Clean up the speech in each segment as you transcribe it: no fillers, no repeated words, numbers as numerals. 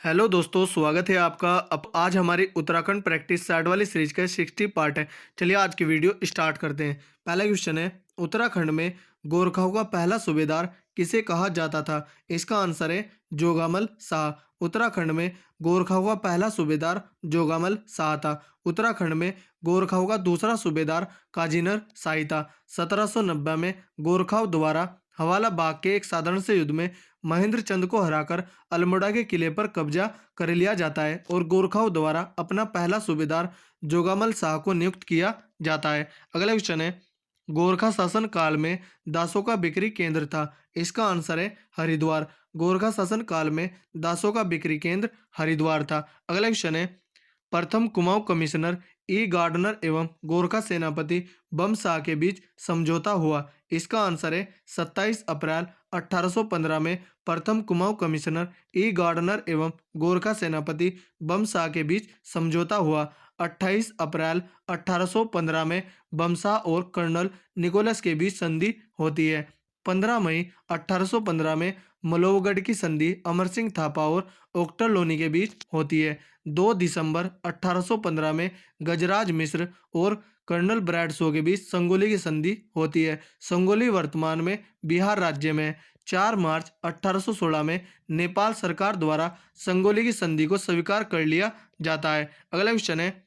Hello दोस्तों, स्वागत है आपका। अब आज हमारी उत्तराखंड प्रैक्टिस सेट वाली सीरीज का 60 पार्ट है। चलिए आज की वीडियो स्टार्ट करते हैं। पहला क्वेश्चन है, उत्तराखंड में गोरखाओं का पहला सूबेदार किसे कहा जाता था? इसका आंसर है जोगामल शाह। उत्तराखंड में गोरखाओं का पहला सूबेदार जोगामल शाह था। उत्तराखंड में गोरखाओं का दूसरा सूबेदार काजीनर शाही था। 1790 में गोरखाओं द्वारा हवाला बाग के एक साधारण से युद्ध में महेंद्र चंद को हराकर अल्मोड़ा के किले पर कब्जा कर लिया जाता है और गोरखाओं द्वारा अपना पहला सूबेदार जोगामल शाह को नियुक्त किया जाता है। अगला क्वेश्चन है, गोरखा शासन काल में दासों का बिक्री केंद्र था? इसका आंसर है हरिद्वार। गोरखा शासन काल में दासों का बिक्री केंद्र हरिद्वार था। अगला क्वेश्चन है, प्रथम कुमाऊं कमिश्नर ई गार्डनर एवं गोरखा सेनापति बम शाह के बीच समझौता हुआ। इसका आंसर है 27 अप्रैल 1815 में प्रथम कुमाऊं कमिश्नर ई गार्डनर एवं गोरखा सेनापति बम शाह के बीच समझौता हुआ। 28 अप्रैल 1815 में बमशाह और कर्नल निकोलस के बीच संधि होती है। 15 मई 1815 में मलोहगढ़ की संधि अमर सिंह थापा और ओक्टर लोनी के बीच होती है। 2 दिसंबर 1815 में गजराज मिश्र और कर्नल ब्रैडशॉ के बीच संगोली की संधि होती है। संगोली वर्तमान में बिहार राज्य में है। 4 मार्च 1816 में नेपाल सरकार द्वारा संगोली की संधि को स्वीकार कर लिया जाता है। अगला क्वेश्चन है,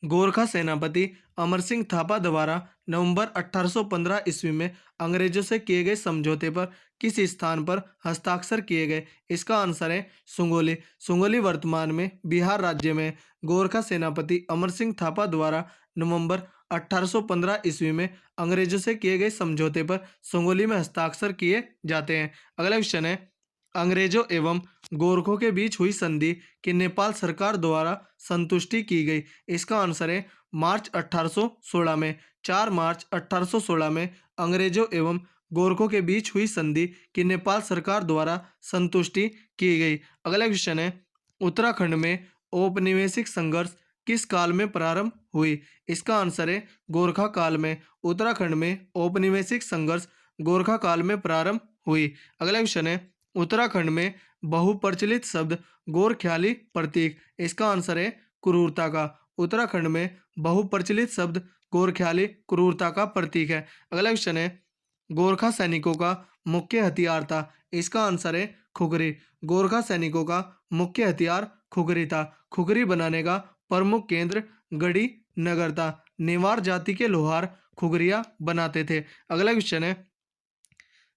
गोरखा सेनापति अमर सिंह थापा द्वारा नवंबर 1815 ईस्वी में अंग्रेजों से किए गए समझौते पर किस स्थान पर हस्ताक्षर किए गए? इसका आंसर है सुंगोली। सुंगोली वर्तमान में बिहार राज्य में है। गोरखा सेनापति अमर सिंह थापा द्वारा नवंबर 1815 ईस्वी में अंग्रेजों से किए गए समझौते पर सुंगोली में हस्ताक्षर किए जाते हैं। अगला क्वेश्चन है, अंग्रेजों एवं गोरखों के बीच हुई संधि की नेपाल सरकार द्वारा संतुष्टि की गई। इसका आंसर है मार्च 1816 में। 4 मार्च 1816 में अंग्रेजों एवं गोरखों के बीच हुई संधि की नेपाल सरकार द्वारा संतुष्टि की गई। अगला क्वेश्चन है, उत्तराखंड में औपनिवेशिक संघर्ष किस काल में प्रारंभ हुई? इसका आंसर है गोरखा काल में। उत्तराखंड में औपनिवेशिक संघर्ष गोरखा काल में प्रारंभ हुई। अगला क्वेश्चन है, उत्तराखंड में बहुप्रचलित शब्द गोरख्याली प्रतीक। इसका आंसर है क्रूरता का। उत्तराखंड में बहुप्रचलित शब्द गोरख्याली क्रूरता का प्रतीक है। अगला क्वेश्चन है, गोरखा सैनिकों का मुख्य हथियार था? इसका आंसर है खुखरी। गोरखा सैनिकों का मुख्य हथियार खुखरी था। खुखरी बनाने का प्रमुख केंद्र गढ़ी नगर था। नेवार जाति के लोहार खुखरिया बनाते थे। अगला क्वेश्चन है,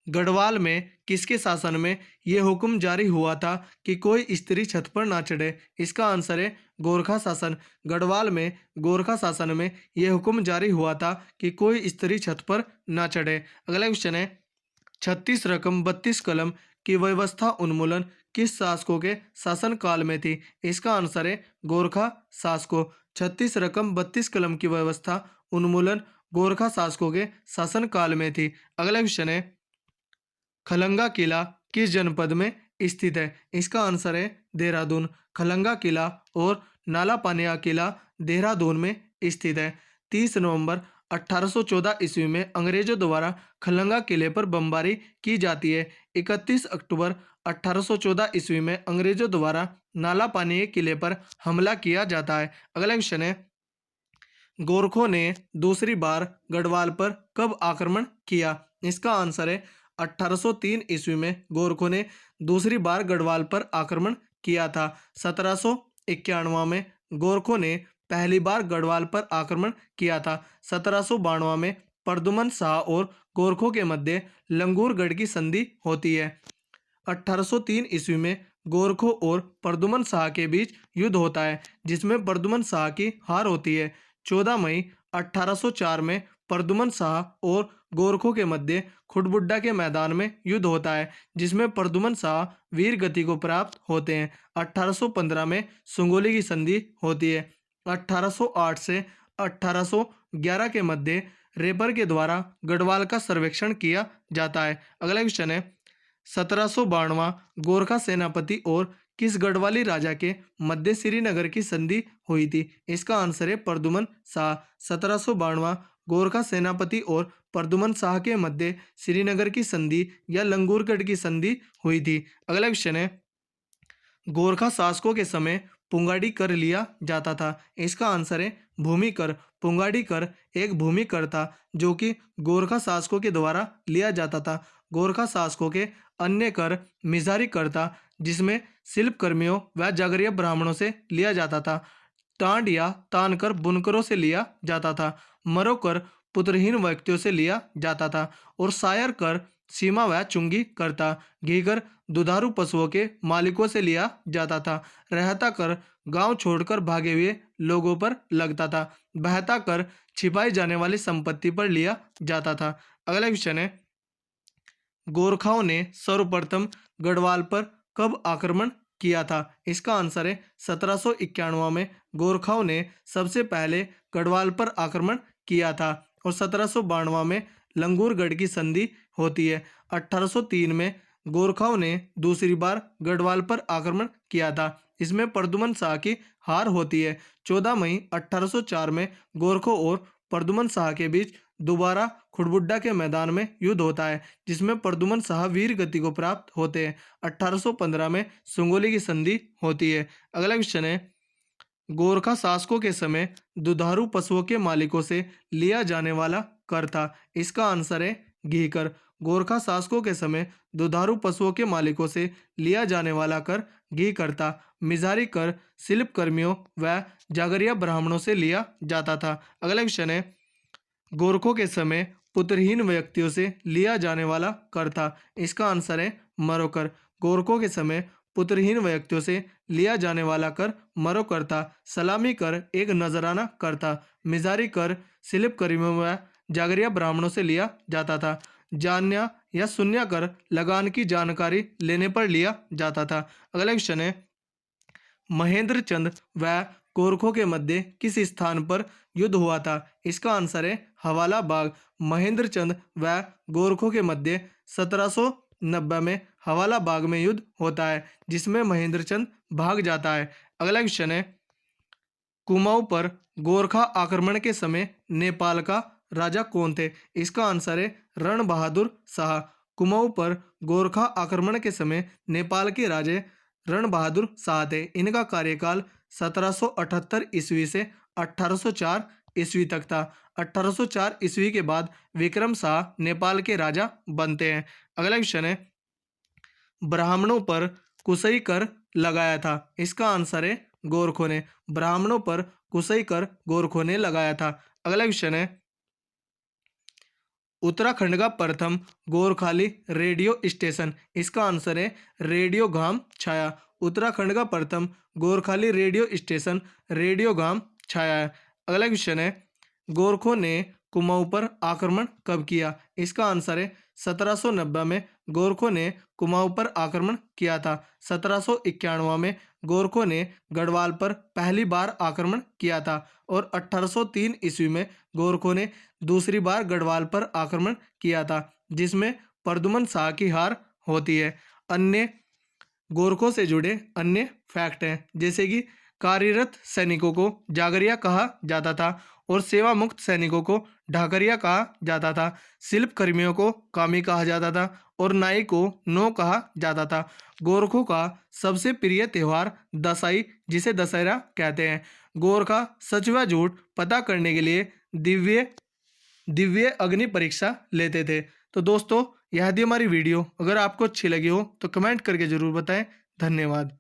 गढ़वाल में किसके शासन में यह हुक्म जारी हुआ था कि कोई स्त्री छत पर ना चढ़े? इसका आंसर है गोरखा शासन। गढ़वाल में गोरखा शासन में यह हुक्म जारी हुआ था कि कोई स्त्री छत पर ना चढ़े। अगला क्वेश्चन है, 36 रकम 32 कलम की व्यवस्था उन्मूलन किस शासकों के शासन काल में थी? इसका आंसर है गोरखा शासकों। 36 रकम 32 कलम की व्यवस्था उन्मूलन गोरखा शासकों के शासन काल में थी। अगला क्वेश्चन है, खलंगा किला किस जनपद में स्थित है? इसका आंसर है देहरादून। खलंगा किला और नाला पानिया किला देहरादून में स्थित है। 30 नवंबर 1814 ईस्वी में अंग्रेजों द्वारा खलंगा किले पर बमबारी की जाती है। 31 अक्टूबर 1814 ईस्वी में अंग्रेजों द्वारा नाला पानिया किले पर हमला किया जाता है। अगला क्वेश्चन है, गोरखों ने दूसरी बार गढ़वाल पर कब आक्रमण किया? इसका आंसर है 1803 ईस्वी में गोरखों ने दूसरी बार गढ़वाल पर आक्रमण किया था। 1791 में गोरखों ने पहली बार गढ़वाल पर आक्रमण किया था। 1792 में प्रद्युमन शाह और गोरखों के मध्य लंगूरगढ़ की संधि होती है। 1803 ईस्वी में गोरखों और प्रद्युमन शाह के बीच युद्ध होता है, जिसमें प्रद्युमन शाह की हार होती है। 14 मई 1804 में प्रद्युमन शाह और गोरखों के मध्य खुटबुड्डा के मैदान में युद्ध होता है, जिसमें प्रद्युमन शाह वीर गति को प्राप्त होते हैं। 1815 में सुंगोली की संधि होती है। 1808 से 1811 के मध्य रेपर के द्वारा गढ़वाल का सर्वेक्षण किया जाता है। अगला क्वेश्चन है, 1792 गोरखा सेनापति और किस गढ़वाली राजा के मध्य श्रीनगर की संधि हुई थी? इसका आंसर है प्रद्युमन शाह। 1792 गोरखा सेनापति और प्रद्युमन शाह के मध्य श्रीनगर की संधि या लंगूरगढ़ की संधि हुई थी। अगला क्वेश्चन है, गोरखा शासकों के समय पुंगाड़ी कर लिया जाता था। इसका आंसर है भूमि कर। पुंगाड़ी कर एक भूमि कर था जो कि गोरखा शासकों के द्वारा लिया जाता था। गोरखा शासकों के अन्य कर मिजारी कर था जिसमें शिल्प कर्मियों व जागरिया ब्राह्मणों से लिया जाता था। टांड या तान कर बुनकरों से लिया जाता था। मरो कर पुत्रहीन व्यक्तियों से लिया जाता था और शायर कर सीमा व चुंगी करता। घी कर दुधारू पशुओं के मालिकों से लिया जाता था। रहता कर गांव छोड़कर भागे हुए लोगों पर लगता था। बहता कर छिपाई जाने वाली संपत्ति पर लिया जाता था। अगला क्वेश्चन है, गोरखाओं ने सर्वप्रथम गढ़वाल पर कब आक्रमण किया था? इसका आंसर है 1791 में गोरखाओं ने सबसे पहले गढ़वाल पर आक्रमण किया था और 1792 में लंगूरगढ़ की संधि होती है। 1803 में गोरखाओं ने दूसरी बार गढ़वाल पर आक्रमण किया था। इसमें प्रद्युमन शाह की हार होती है। 14 मई 1804 में गोरखों और प्रद्युमन शाह के बीच दोबारा खुड़बुड्डा के मैदान में युद्ध होता है जिसमें प्रद्युमन शाह वीर गति को प्राप्त होते हैं। 1815 में सुंगोली की संधि होती है। अगला क्वेश्चन है, गोरखा शासकों के समय दुधारू पशुओं के मालिकों से लिया जाने वाला कर था। इसका आंसर है घी कर। गोरखा शासकों के समय दुधारू पशुओं के मालिकों से लिया जाने वाला कर घी कर था। मिजारी कर शिल्प कर्मियों व जागरिया ब्राह्मणों से लिया जाता था। अगला क्वेश्चन है, गोरखों के समय पुत्रहीन व्यक्तियों से लिया जाने वाला कर था। इसका आंसर है मरो कर। गोरखों के समय पुत्रहीन व्यक्तियों से लिया जाने वाला कर मरो कर था। सलामी कर एक नजराना कर था। मिजारी कर शिल्प कर्मियों व जागरिया ब्राह्मणों से लिया जाता था। जान्या या शून्य कर लगान की जानकारी लेने पर लिया जाता था। अगला क्वेश्चन है, महेंद्र चंद व गोरखों के मध्य किस स्थान पर युद्ध हुआ था? इसका आंसर है हवाला बाग। महेंद्र चंद व गोरखों के मध्य 1790 में हवाला बाग में युद्ध होता है जिसमें महेंद्र चंद भाग जाता है। अगला क्वेश्चन है, कुमाऊं पर गोरखा आक्रमण के समय नेपाल का राजा कौन थे? इसका आंसर है रण बहादुर शाह। कुमाऊं पर गोरखा आक्रमण के समय नेपाल के राजे रण बहादुर शाह थे। इनका कार्यकाल 1778 ईस्वी से 1804 ईस्वी तक था। 1804 ईस्वी के बाद विक्रम शाह नेपाल के राजा बनते हैं। अगला क्वेश्चन है, ब्राह्मणों पर कुशई कर लगाया था। इसका आंसर है गोरखों ने। ब्राह्मणों पर कुशई कर गोरखों ने लगाया था। अगला क्वेश्चन है, उत्तराखंड का प्रथम गोरखाली रेडियो स्टेशन। इसका आंसर है रेडियो घाम छाया। उत्तराखंड का प्रथम गोरखाली रेडियो स्टेशन रेडियो घाम छाया है। अगला क्वेश्चन है, गोरखों ने कुमाऊं पर आक्रमण कब किया? इसका आंसर है 1790 में गोरखों ने कुमाऊं पर आक्रमण किया था। 1791 में गोरखों ने गढ़वाल पर पहली बार आक्रमण किया था और 1803 ईस्वी में गोरखों ने दूसरी बार गढ़वाल पर आक्रमण किया था जिसमें प्रद्युमन शाह की हार होती है। अन्य गोरखों से जुड़े अन्य फैक्ट हैं जैसे कि कार्यरत सैनिकों को जागरिया कहा जाता था और सेवा मुक्त सैनिकों को ढाकरिया कहा जाता था। शिल्प कर्मियों को कामी कहा जाता था और नाई को नो कहा जाता था। गोरखों का सबसे प्रिय त्यौहार दसाई जिसे दशहरा कहते हैं। गोरखा सच व झूठ पता करने के लिए दिव्य दिव्य अग्नि परीक्षा लेते थे। तो दोस्तों, यह थी हमारी वीडियो। अगर आपको अच्छी लगी हो तो कमेंट करके ज़रूर बताएं। धन्यवाद।